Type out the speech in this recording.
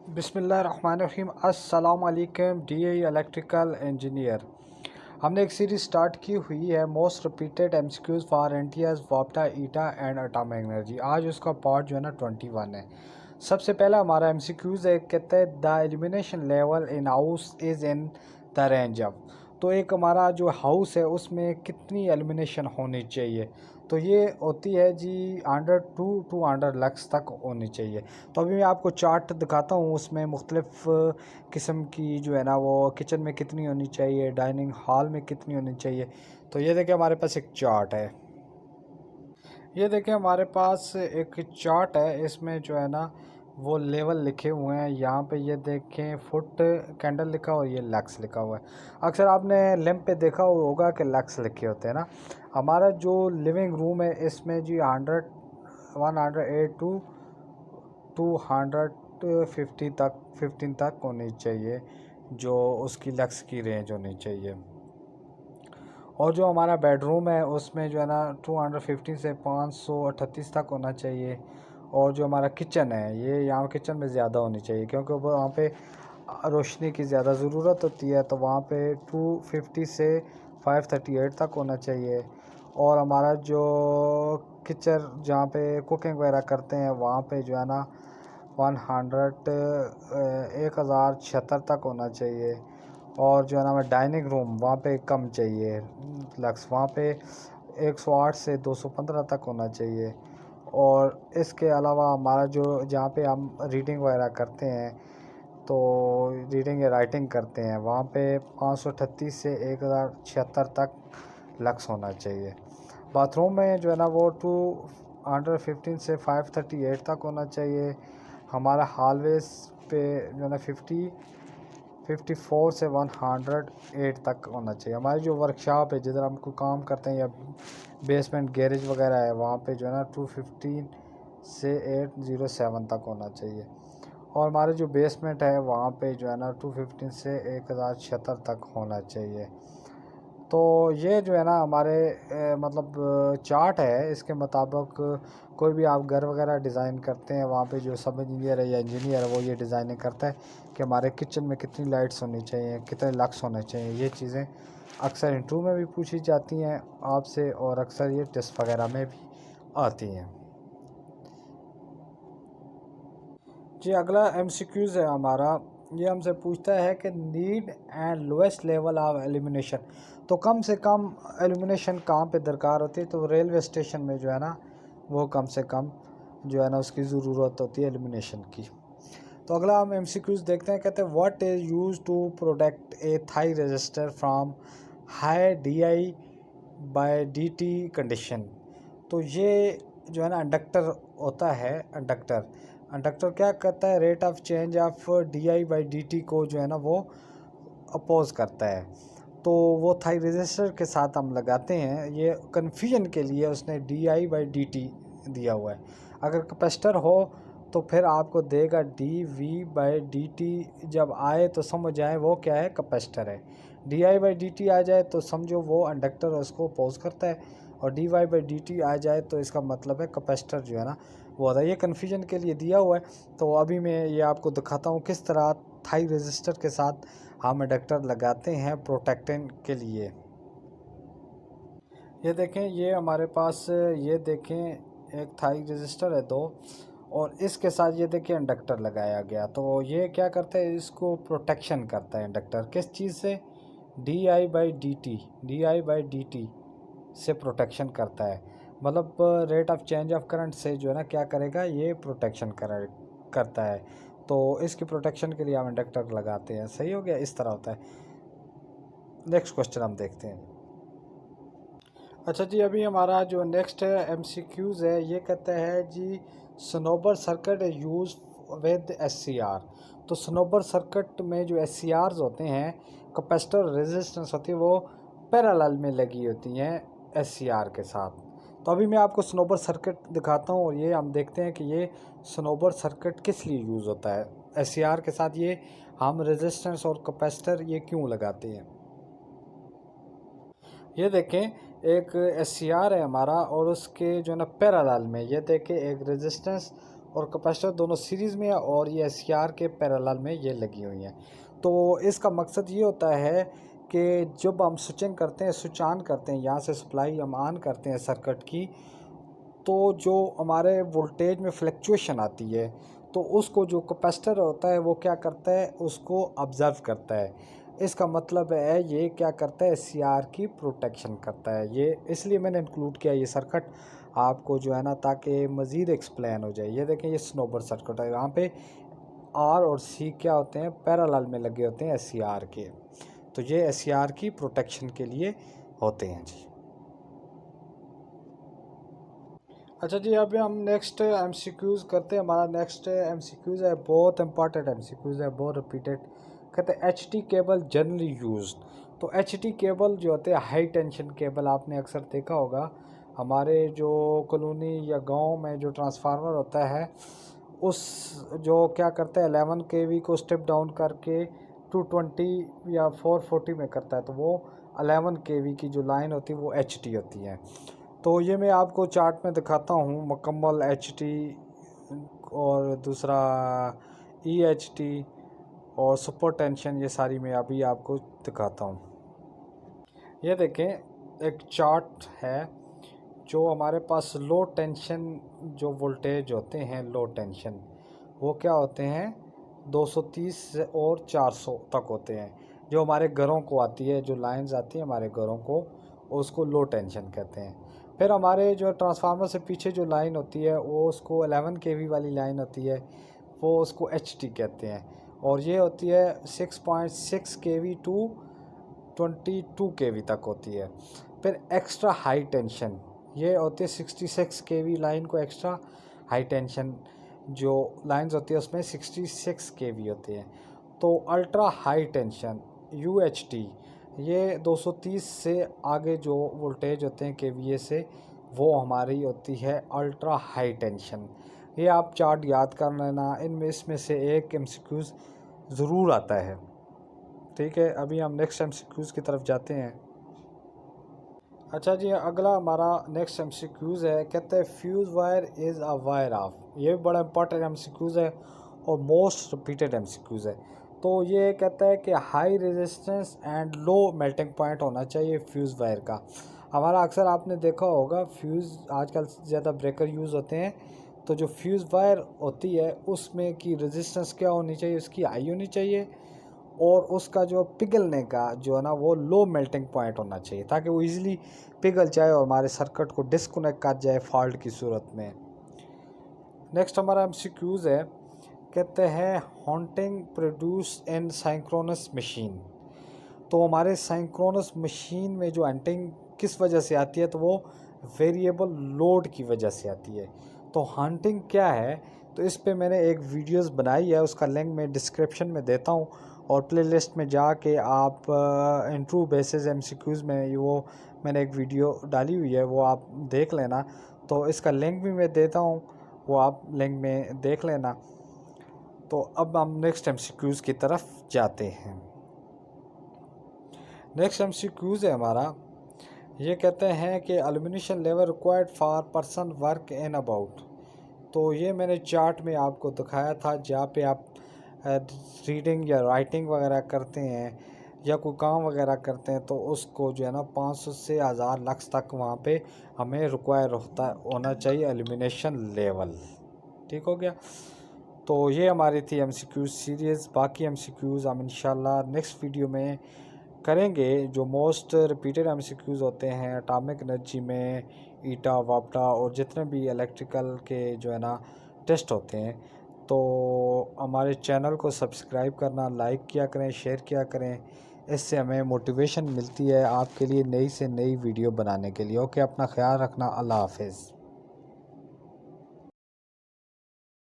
बिस्मिल्लाहिर्रहमानिर्रहीम। अस्सलाम वालेकुम डीए इलेक्ट्रिकल इंजीनियर। हमने एक सीरीज स्टार्ट की हुई है most repeated MCQs for NTS वाप्टा ईटा एंड एटॉमिक एनर्जी। आज उसका पार्ट जो है ना 21 है। सबसे पहला हमारा एमसीक्यूज है, कहते हैं the elimination level in house is in the range of. तो एक हमारा जो हाउस है उसमें कितनी एलिमिनेशन होनी चाहिए, तो ये होती है जी 100 लक्स तक होनी चाहिए। तो अभी मैं आपको चार्ट दिखाता हूँ, उसमें मुख्तलिफ़ किस्म की जो है ना वो किचन में कितनी होनी चाहिए, डाइनिंग हॉल में कितनी होनी चाहिए। तो ये देखिए हमारे पास एक चार्ट है। ये देखिए हमारे पास एक चार्ट है, इसमें जो है ना वो लेवल लिखे हुए हैं। यहाँ पे ये देखें फुट कैंडल लिखा और ये लक्स लिखा हुआ है। अक्सर आपने लैंप पे देखा होगा कि लक्स लिखे होते हैं ना। हमारा जो लिविंग रूम है इसमें जी 108 टू 250 तक 15 तक होनी चाहिए, जो उसकी लक्स की रेंज होनी चाहिए। और जो हमारा बेडरूम है उसमें जो है ना 215 से 538 तक होना चाहिए। और जो हमारा किचन है ये यहाँ किचन में ज़्यादा होनी चाहिए, क्योंकि वहाँ पे रोशनी की ज़्यादा ज़रूरत होती है, तो वहाँ पे 250 से 538 तक होना चाहिए। और हमारा जो किचन जहाँ पे कुकिंग वगैरह करते हैं वहाँ पे जो है ना 1076 तक होना चाहिए। और जो है ना हमें डाइनिंग रूम वहाँ पे कम चाहिए लक्स, वहाँ पे 108 से 215 तक होना चाहिए। और इसके अलावा हमारा जो जहाँ पे हम रीडिंग वगैरह करते हैं, तो रीडिंग या राइटिंग करते हैं वहाँ पे 538 से 1076 तक लक्स होना चाहिए। बाथरूम में जो है ना वो 215 से 538 तक होना चाहिए। हमारा हॉलवेज पे जो है ना 54 से 108 तक होना चाहिए। हमारी जो वर्कशॉप है जिधर हम कोई काम करते हैं या बेसमेंट गैरेज वगैरह है वहाँ पे जो है ना 215 से 807 तक होना चाहिए। और हमारे जो बेसमेंट है वहाँ पे जो है ना 215 से 1076 तक होना चाहिए। तो ये जो है ना हमारे मतलब चार्ट है, इसके मुताबिक कोई भी आप घर वगैरह डिज़ाइन करते हैं वहाँ पे जो सब इंजीनियर है या इंजीनियर है वो ये डिज़ाइनिंग करता है कि हमारे किचन में कितनी लाइट्स होनी चाहिए, कितने लक्स होने चाहिए। ये चीज़ें अक्सर इंटरव्यू में भी पूछी जाती हैं आपसे, और अक्सर ये टेस्ट वगैरह में भी आती हैं जी। अगला एमसीक्यूज़ है हमारा, ये हमसे पूछता है कि need and lowest level of elimination. तो कम से कम एलिमिनेशन कहाँ पे दरकार होती है, तो रेलवे स्टेशन में जो है ना वो कम से कम जो है ना उसकी ज़रूरत होती है एलिमिनेशन की। तो अगला हम एमसीक्यूज़ देखते हैं, कहते हैं what is use to protect a thyristor from high d i by d t condition. तो ये जो है ना इंडक्टर होता है। इंडक्टर क्या करता है, rate of change of d i by d t को जो है ना वो अपोज करता है। तो वो थाई रजिस्टर के साथ हम लगाते हैं। ये कन्फ्यूजन के लिए उसने डीआई बाई डीटी दिया हुआ है। अगर कैपेसिटर हो तो फिर आपको देगा d v by D t. जब आए तो समझ आए वो क्या है, कैपेसिटर है। D I by D T आ जाए तो समझो वो इंडक्टर उसको अपोज करता है, और D Y by D T आ जाए तो इसका मतलब है कैपेसिटर जो है ना वो होता है। ये कन्फ्यूजन के लिए दिया हुआ है। तो अभी मैं ये आपको दिखाता हूँ किस तरह थाई रजिस्टर के साथ हम इंडक्टर लगाते हैं प्रोटेक्टिंग के लिए। ये देखें, ये हमारे पास ये देखें एक थाई रजिस्टर है दो, और इसके साथ ये देखिए इंडक्टर लगाया गया। तो ये क्या करता है, इसको प्रोटेक्शन करता है इंडक्टर किस चीज़ से, D I by D T से प्रोटेक्शन करता है। मतलब rate of change of current से जो है ना क्या करेगा, ये प्रोटेक्शन करता है। तो इसकी प्रोटेक्शन के लिए हम इंडक्टर लगाते हैं। सही हो गया, इस तरह होता है। नेक्स्ट क्वेश्चन हम देखते हैं। अच्छा जी, अभी हमारा जो नेक्स्ट एमसीक्यूज़ है ये कहता है जी Snober circuit use with SCR. तो स्नोबर सर्किट में जो एससीआरस होते हैं, कैपेसिटर रेजिस्टेंस होती है, वो पैरेलल में लगी होती हैं एससीआर के साथ। तो अभी मैं आपको स्नोबर सर्किट दिखाता हूँ, और ये हम देखते हैं कि ये स्नोबर सर्किट किस लिए यूज़ होता है एससीआर के साथ। ये हम रेजिस्टेंस और कैपेसिटर ये क्यों लगाते हैं। ये देखें एक एस है हमारा, और उसके जो है ना पैरेलल में ये देखें एक रेजिस्टेंस और कैपेसिटर दोनों सीरीज़ में है और ये SCR के पैरेलल में ये लगी हुई हैं। तो इसका मकसद ये होता है कि जब हम स्विचिंग करते हैं, स्विच ऑन करते हैं, यहाँ से सप्लाई हम ऑन करते हैं सर्किट की, तो जो हमारे वोल्टेज में फ्लक्चुएशन आती है तो उसको जो कैपेसिटर होता है वो क्या करता है, उसको ऑब्ज़र्व करता है। इसका मतलब है ये क्या करता है, SCR की प्रोटेक्शन करता है। ये इसलिए मैंने इंक्लूड किया ये सर्किट आपको जो है ना, ताकि मज़ीद एक्सप्लेन हो जाए। ये देखें, ये स्नोबर सर्किट है, यहाँ पे R और C क्या होते हैं, पैरेलल में लगे होते हैं SCR के। तो ये SCR की प्रोटेक्शन के लिए होते हैं जी। अच्छा जी, अभी हम नेक्स्ट MCQs करते हैं। हमारा नेक्स्ट MCQs है, बहुत इंपॉर्टेंट MCQs है, बहुत रिपीटेड। कहते हैं HT केबल जनरली यूज्ड। तो HT केबल जो होते हैं हाई टेंशन केबल, आपने अक्सर देखा होगा हमारे जो कॉलोनी या गांव में जो ट्रांसफार्मर होता है उस जो क्या करता है 11 kV को स्टेप डाउन करके 220 या 440 में करता है, तो वो 11 kV की जो लाइन होती है वो HT होती है। तो ये मैं आपको चार्ट में दिखाता हूँ, मुकम्मल HT और दूसरा EHT और सुपर टेंशन, ये सारी मैं अभी आपको दिखाता हूँ। ये देखें, एक चार्ट है जो हमारे पास लो टेंशन जो वोल्टेज होते हैं, लो टेंशन वो क्या होते हैं 230 और 400 तक होते हैं। जो हमारे घरों को आती है, जो लाइंस आती है हमारे घरों को, उसको लो टेंशन कहते हैं। फिर हमारे जो ट्रांसफार्मर से पीछे जो लाइन होती है वो उसको 11 kV वाली लाइन होती है, वो उसको HT कहते हैं। और ये होती है 6.6 kV टू 22 kV तक होती है। फिर एक्स्ट्रा हाई टेंशन ये होती है 66 kV लाइन को, एक्स्ट्रा हाई टेंशन जो लाइंस होती है उसमें 66 kV होती है। तो अल्ट्रा हाई टेंशन UHT ये 230 से आगे जो वोल्टेज होते हैं KVA से, वो हमारी होती है अल्ट्रा हाई टेंशन। ये आप चार्ट याद कर लेना, इनमें इसमें से एक MCQs ज़रूर आता है। ठीक है, अभी हम नेक्स्ट MCQs की तरफ जाते हैं। अच्छा जी, अगला हमारा नेक्स्ट MCQs है, कहते हैं fuse wire is a wire of. ये बड़ा इंपॉर्टेंट MCQs है और मोस्ट रिपीटेड MCQs है। तो ये कहता है कि high resistance and low melting point होना चाहिए फ्यूज़ वायर का। हमारा अक्सर आपने देखा होगा फ्यूज़ आजकल ज़्यादा ब्रेकर यूज़ होते हैं, तो जो फ्यूज़ वायर होती है उसमें की रेजिस्टेंस क्या होनी चाहिए, उसकी हाई होनी चाहिए और उसका जो पिघलने का जो है ना वो लो मेल्टिंग पॉइंट होना चाहिए, ताकि वो इजीली पिघल जाए और हमारे सर्किट को डिस्कनेक्ट कर जाए फॉल्ट की सूरत में। नेक्स्ट हमारा MCQs है, कहते हैं हॉन्टिंग प्रोड्यूस इन साइंक्रोनस मशीन। तो हमारे साइंक्रोनस मशीन में जो हंटिंग किस वजह से आती है, तो वो वेरिएबल लोड की वजह से आती है। तो हंटिंग क्या है, तो इस पे मैंने एक वीडियोस बनाई है, उसका लिंक मैं डिस्क्रिप्शन में देता हूँ और प्लेलिस्ट में जाके आप इंट्रो बेसिस MCQs में वो मैंने एक वीडियो डाली हुई है, वो आप देख लेना। तो इसका लिंक भी मैं देता हूँ, वो आप लिंक में देख लेना। तो अब हम नेक्स्ट MCQs की तरफ जाते हैं। नेक्स्ट MCQs है हमारा, ये कहते हैं कि illumination level required for person work in about. तो ये मैंने चार्ट में आपको दिखाया था, जहाँ पे आप रीडिंग या राइटिंग वगैरह करते हैं या कोई काम वगैरह करते हैं, तो उसको जो है ना 500 से 1000 लक्स तक वहाँ पे हमें रिक्वायर होना चाहिए एल्यूमिनेशन लेवल। ठीक हो गया। तो ये हमारी थी MCQ सीरीज़। बाकी MCQs हम इंशाल्लाह नेक्स्ट वीडियो में करेंगे। जो मोस्ट रिपीटेड MCQs होते हैं एटॉमिक एनर्जी में, ईटा वापटा और जितने भी इलेक्ट्रिकल के जो है ना टेस्ट होते हैं, तो हमारे चैनल को सब्सक्राइब करना, लाइक किया करें, शेयर किया करें। इससे हमें मोटिवेशन मिलती है आपके लिए नई से नई वीडियो बनाने के लिए। ओके, अपना ख्याल रखना। अल्लाह हाफिज़।